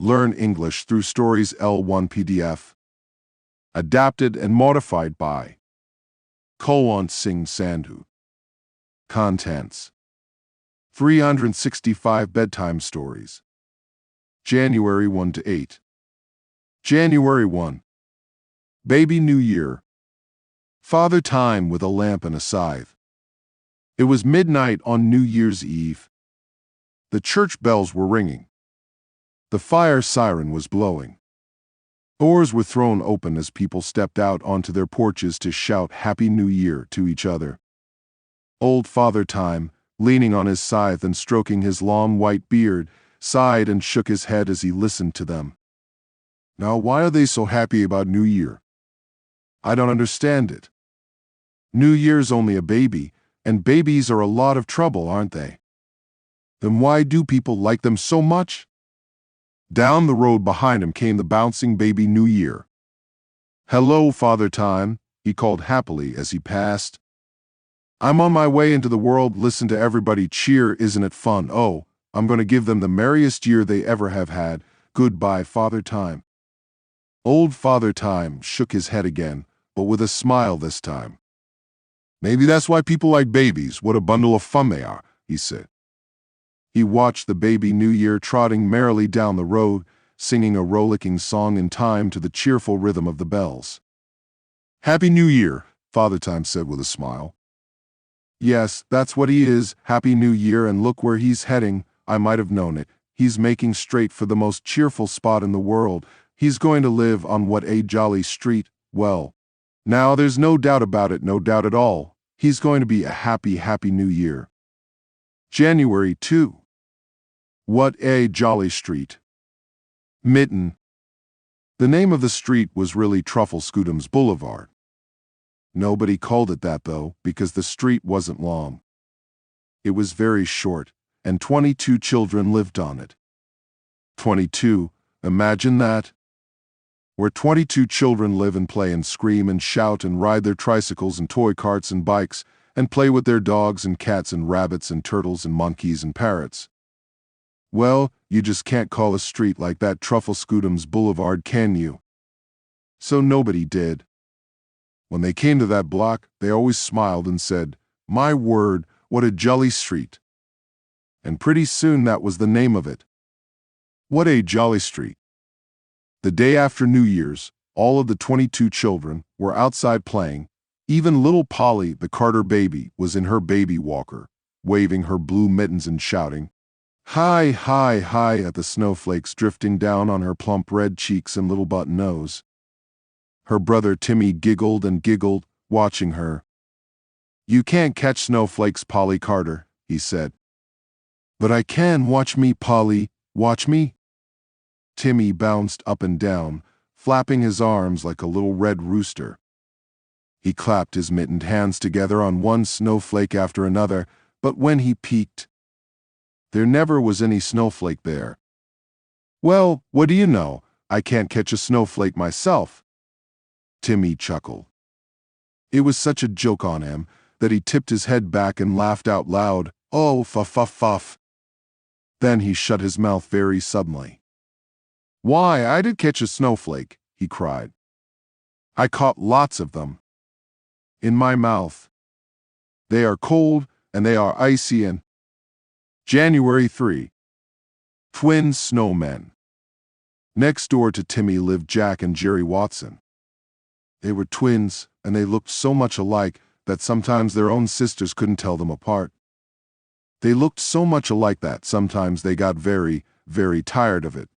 Learn English through Stories L1 PDF. Adapted and modified by Kulwant Singh Sandhu. Contents: 365 bedtime stories. January 1 to 8. January 1. Baby New Year. Father Time with a lamp and a scythe. It was midnight on New Year's Eve. The church bells were ringing. The fire siren was blowing. Doors were thrown open as people stepped out onto their porches to shout Happy New Year to each other. Old Father Time, leaning on his scythe and stroking his long white beard, sighed and shook his head as he listened to them. Now, why are they so happy about New Year? I don't understand it. New Year's only a baby, and babies are a lot of trouble, aren't they? Then why do people like them so much? Down the road behind him came the bouncing baby New Year. Hello, Father Time, he called happily as he passed. I'm on my way into the world. Listen to everybody cheer. Isn't it fun? Oh, I'm going to give them the merriest year they ever have had. Goodbye, Father Time. Old Father Time shook his head again, but with a smile this time. Maybe that's why people like babies. What a bundle of fun they are, he said. He watched the baby New Year trotting merrily down the road, singing a rollicking song in time to the cheerful rhythm of the bells. Happy New Year, Father Time said with a smile. Yes, that's what he is, Happy New Year, and look where he's heading. I might have known it. He's making straight for the most cheerful spot in the world. He's going to live on what a jolly street. Well, now there's no doubt about it, no doubt at all. He's going to be a happy, happy New Year. January 2. What a jolly street. Mitten. The name of the street was really Truffle Scudam's Boulevard. Nobody called it that, though, because the street wasn't long. It was very short, and 22 children lived on it. 22, imagine that. Where 22 children live and play and scream and shout and ride their tricycles and toy carts and bikes and play with their dogs and cats and rabbits and turtles and monkeys and parrots. Well, you just can't call a street like that Truffle Scudam's Boulevard, can you? So nobody did. When they came to that block, they always smiled and said, My word, what a jolly street. And pretty soon that was the name of it. What a jolly street. The day after New Year's, all of the 22 children were outside playing. Even little Polly, the Carter baby, was in her baby walker, waving her blue mittens and shouting, Hi, hi, hi at the snowflakes drifting down on her plump red cheeks and little button nose. Her brother Timmy giggled and giggled, watching her. You can't catch snowflakes, Polly Carter, he said. But I can. Watch me, Polly, watch me. Timmy bounced up and down, flapping his arms like a little red rooster. He clapped his mittened hands together on one snowflake after another, but when he peeked, there never was any snowflake there. Well, what do you know? I can't catch a snowflake myself. Timmy chuckled. It was such a joke on him that he tipped his head back and laughed out loud, Oh, fuff. Then he shut his mouth very suddenly. Why, I did catch a snowflake, he cried. I caught lots of them. In my mouth. They are cold and they are icy and... January 3. Twin snowmen. Next door to Timmy lived Jack and Jerry Watson. They were twins, and they looked so much alike that sometimes their own sisters couldn't tell them apart. They looked so much alike that sometimes they got very, very tired of it.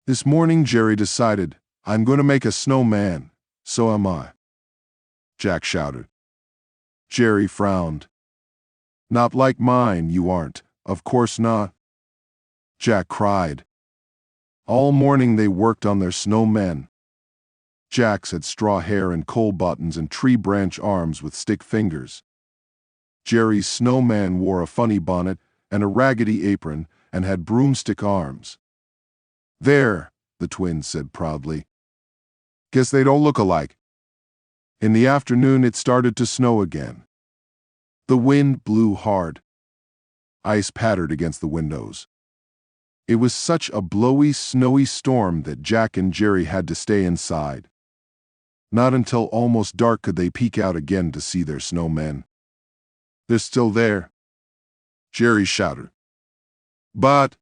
This morning Jerry decided, I'm going to make a snowman. So am I. Jack shouted. Jerry frowned. Not like mine, you aren't. Of course not. Jack cried. All morning they worked on their snowmen. Jack's had straw hair and coal buttons and tree branch arms with stick fingers. Jerry's snowman wore a funny bonnet and a raggedy apron and had broomstick arms. There, the twins said proudly. Guess they don't look alike. In the afternoon it started to snow again. The wind blew hard. Ice pattered against the windows. It was such a blowy, snowy storm that Jack and Jerry had to stay inside. Not until almost dark could they peek out again to see their snowmen. "They're still there," Jerry shouted. But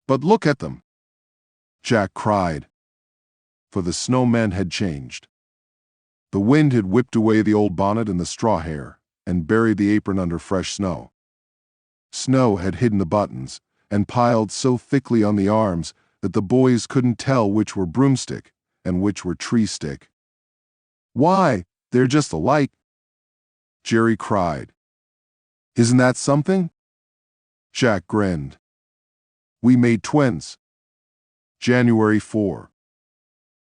look at them," Jack cried. For the snowmen had changed. The wind had whipped away the old bonnet and the straw hair, and buried the apron under fresh snow. Snow had hidden the buttons, and piled so thickly on the arms that the boys couldn't tell which were broomstick and which were tree stick. "Why, they're just alike," Jerry cried. "Isn't that something?" Jack grinned. "We made twins." January 4.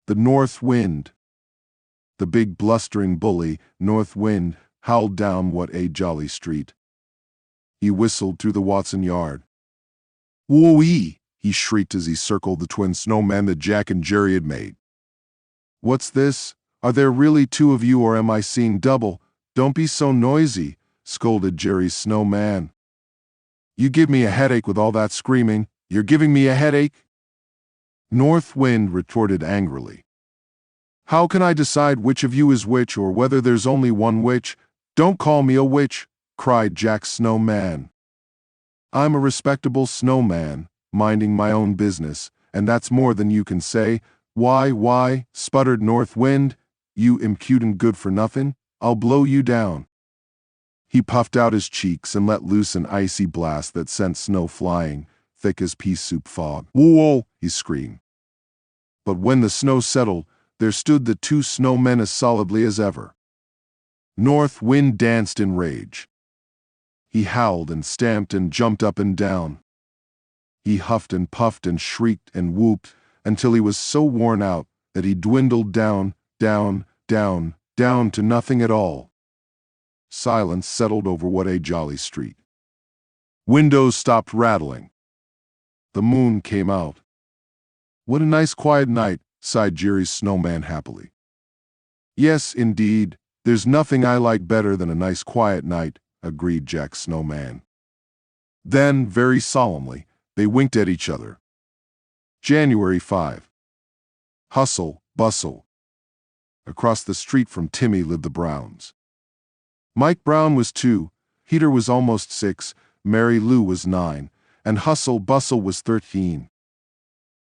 The north wind. The big blustering bully, North Wind, howled down what a jolly street. He whistled through the Watson yard. "Woo-wee!" he shrieked as he circled the twin snowmen that Jack and Jerry had made. "What's this? Are there really two of you, or am I seeing double? Don't be so noisy," scolded Jerry's snowman. "You give me a headache with all that screaming. You're giving me a headache?" North Wind retorted angrily. "How can I decide which of you is which, or whether there's only one witch? Don't call me a witch," cried Jack's snowman. "I'm a respectable snowman, minding my own business, and that's more than you can say." Why, sputtered North Wind, "you impudent good-for-nothing, I'll blow you down." He puffed out his cheeks and let loose an icy blast that sent snow flying, thick as pea soup fog. "Whoa!" he screamed. But when the snow settled, there stood the two snowmen as solidly as ever. North Wind danced in rage. He howled and stamped and jumped up and down. He huffed and puffed and shrieked and whooped until he was so worn out that he dwindled down to nothing at all. Silence settled over what a jolly street. Windows stopped rattling. The moon came out. "What a nice quiet night," sighed Jerry's snowman happily. "Yes, indeed, there's nothing I like better than a nice quiet night," agreed Jack's snowman. Then, very solemnly, they winked at each other. January 5. Hustle, bustle. Across the street from Timmy lived the Browns. Mike Brown was 2, Peter was almost 6, Mary Lou was 9, and Hustle Bustle was 13.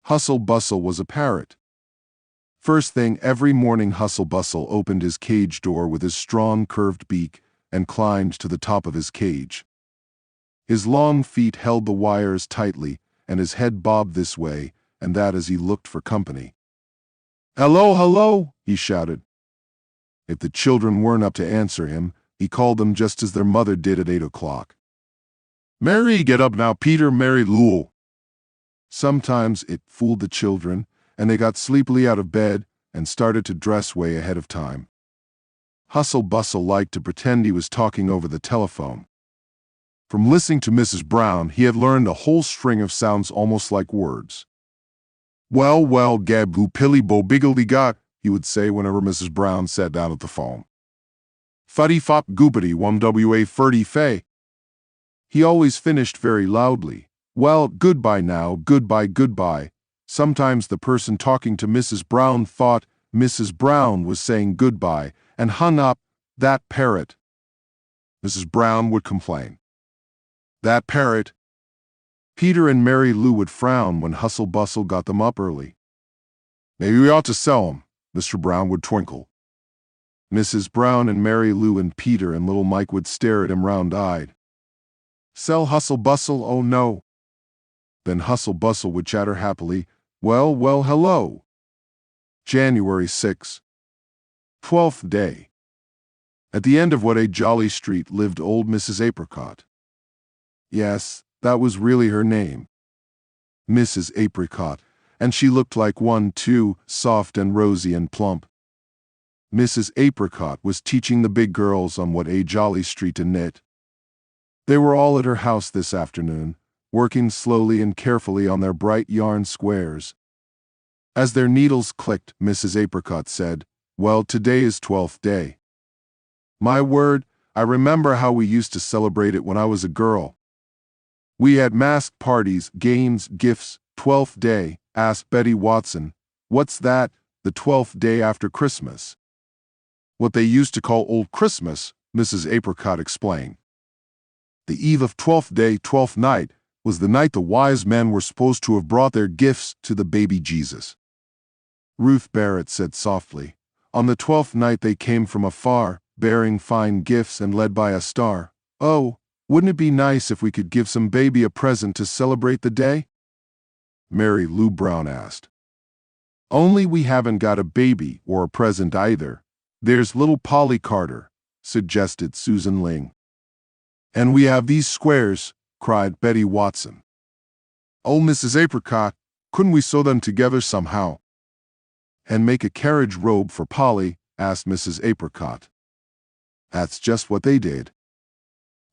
Hustle Bustle was a parrot. First thing every morning, Hustle Bustle opened his cage door with his strong curved beak and climbed to the top of his cage. His long feet held the wires tightly, and his head bobbed this way and that as he looked for company. "Hello, hello," he shouted. If the children weren't up to answer him, he called them just as their mother did at 8 o'clock. "Mary, get up now, Peter, Mary Lou." Sometimes it fooled the children, and they got sleepily out of bed and started to dress way ahead of time. Hustle Bustle liked to pretend he was talking over the telephone. From listening to Mrs. Brown, he had learned a whole string of sounds almost like words. Well, gab goo pilly bo biggledy got," he would say whenever Mrs. Brown sat down at the phone. "Fuddy fop goopity wum wa furdy fay." He always finished very loudly. "Well, goodbye now, goodbye." Sometimes the person talking to Mrs. Brown thought Mrs. Brown was saying goodbye and hung up. "That parrot." Mrs. Brown would complain. "That parrot." Peter and Mary Lou would frown when Hustle Bustle got them up early. "Maybe we ought to sell 'em," Mr. Brown would twinkle. Mrs. Brown and Mary Lou and Peter and little Mike would stare at him round-eyed. "Sell Hustle Bustle? Oh no." Then Hustle Bustle would chatter happily, Well, hello." January 6. 12th day. At the end of what a jolly street lived old Mrs. Apricot. Yes, that was really her name. Mrs. Apricot, and she looked like one too, soft and rosy and plump. Mrs. Apricot was teaching the big girls on what a jolly street to knit. They were all at her house this afternoon, working slowly and carefully on their bright yarn squares. As their needles clicked, Mrs. Apricot said, "Well, today is 12th day. My word, I remember how we used to celebrate it when I was a girl." We had masked parties, games, gifts, 12th day, asked Betty Watson. What's that? The 12th day after Christmas. What they used to call Old Christmas, Mrs. Apricot explained. The eve of 12th day, 12th night, was the night the wise men were supposed to have brought their gifts to the baby Jesus. Ruth Barrett said softly, on the 12th night they came from afar, bearing fine gifts and led by a star. Oh, wouldn't it be nice if we could give some baby a present to celebrate the day? Mary Lou Brown asked. Only we haven't got a baby or a present either. There's little Polly Carter, suggested Susan Ling. And we have these squares, cried Betty Watson. Oh, Mrs. Apricot, couldn't we sew them together somehow? And make a carriage robe for Polly, asked Mrs. Apricot. That's just what they did.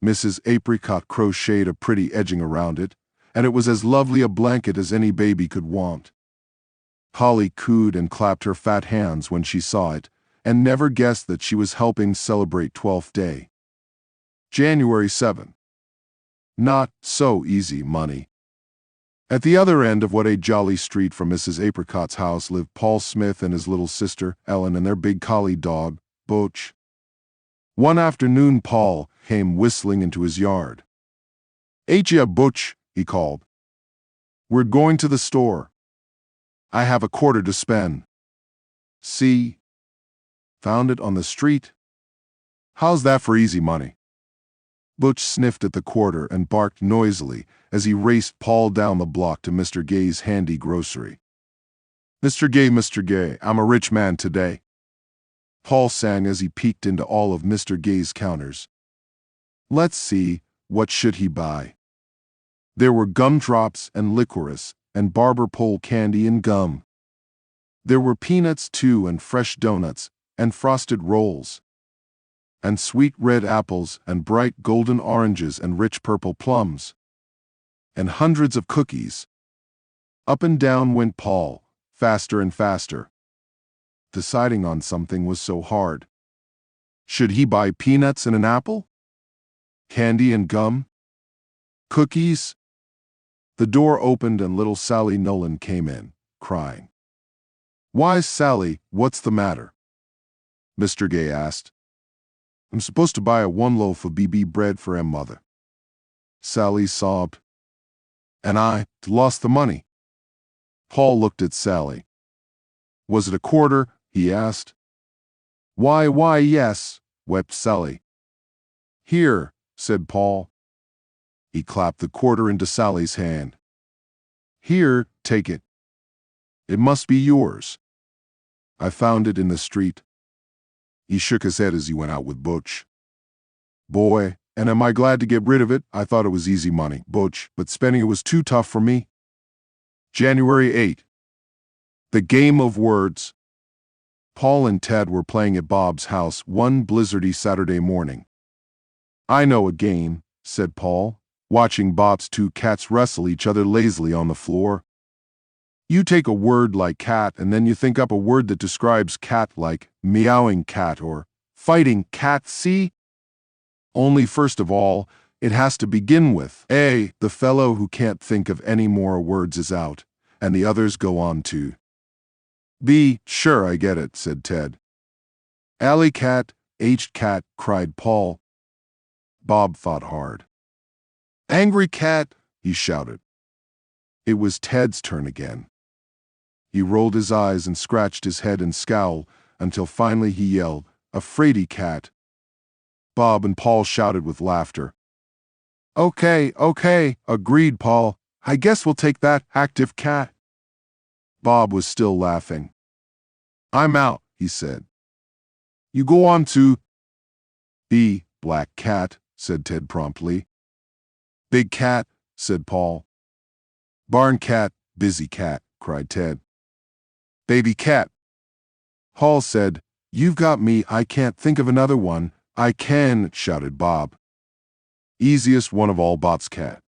Mrs. Apricot crocheted a pretty edging around it, and it was as lovely a blanket as any baby could want. Polly cooed and clapped her fat hands when she saw it, and never guessed that she was helping celebrate 12th day. January 7. Not so easy money. At the other end of what a jolly street from Mrs. Apricot's house lived Paul Smith and his little sister, Ellen, and their big collie dog, Butch. One afternoon Paul came whistling into his yard. "Ain't ya, Butch?" he called. "We're going to the store. I have a quarter to spend." "See? Found it on the street? How's that for easy money?" Butch sniffed at the quarter and barked noisily as he raced Paul down the block to Mr. Gay's handy grocery. Mr. Gay, I'm a rich man today," Paul sang as he peeked into all of Mr. Gay's counters. Let's see, what should he buy? There were gumdrops and licorice and barber pole candy and gum. There were peanuts too, and fresh doughnuts and frosted rolls, and sweet red apples and bright golden oranges and rich purple plums, and hundreds of cookies. Up and down went Paul, faster and faster. Deciding on something was so hard. Should he buy peanuts and an apple? Candy and gum? Cookies? The door opened and little Sally Nolan came in, crying. "Why, Sally, what's the matter?" Mr. Gay asked. "I'm supposed to buy 1 loaf of BB bread for mother." Sally sobbed. "And I lost the money." Paul looked at Sally. "Was it a quarter?" he asked. Why, yes," wept Sally. "Here," said Paul. He clapped the quarter into Sally's hand. "Here, take it. It must be yours. I found it in the street." He shook his head as he went out with Butch. "Boy, and am I glad to get rid of it. I thought it was easy money, Butch, but spending it was too tough for me." January 8. The game of words. Paul and Ted were playing at Bob's house one blizzardy Saturday morning. "I know a game," said Paul, watching Bob's 2 cats wrestle each other lazily on the floor. "You take a word like cat and then you think up a word that describes cat, like meowing cat or fighting cat, see? Only first of all, it has to begin with A. The fellow who can't think of any more words is out, and the others go on to B. Sure, I get it," said Ted. "Alley cat, H cat," cried Paul. Bob thought hard. "Angry cat," he shouted. It was Ted's turn again. He rolled his eyes and scratched his head and scowled until finally he yelled, "A fraidy cat." Bob and Paul shouted with laughter. Okay, agreed Paul. "I guess we'll take that active cat." Bob was still laughing. "I'm out," he said. "You go on to B. Black cat," said Ted promptly. "Big cat," said Paul. "Barn cat, busy cat," cried Ted. "Baby cat." Paul said, "You've got me, I can't think of another one." "I can," shouted Bob. "Easiest one of all, Bob's cat."